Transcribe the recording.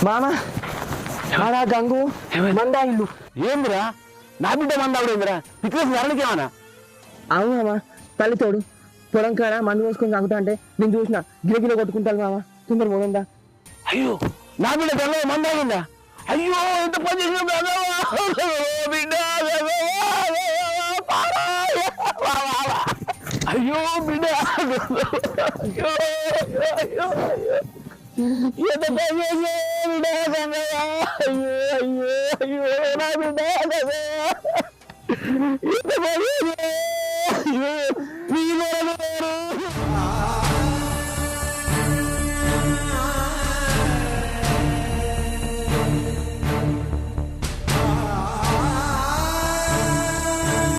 మామ ఆడా గంగు మందా ఇల్లు ఏందిరా నా బిడ్డ మందావుడు ఏందిరా పిక్లెస్ వరణకేమన్నా అవును మామ తల్లి తోడు పొలం కాడ మందు వేసుకొని తాగుతా అంటే నేను చూసిన గిలగిల కొట్టుకుంటాను మామ తొందర పోదా. అయ్యో నా బిడ్డ తెల్ల మందాగిందా అయ్యో ఎంత పని చేసిన బిడ్డ అయ్యో బిడ్డ ఎంత పని చేసే బిడ్డ అయ్యో అయ్యో అయ్యో నా బిడ్డ ఎంత పని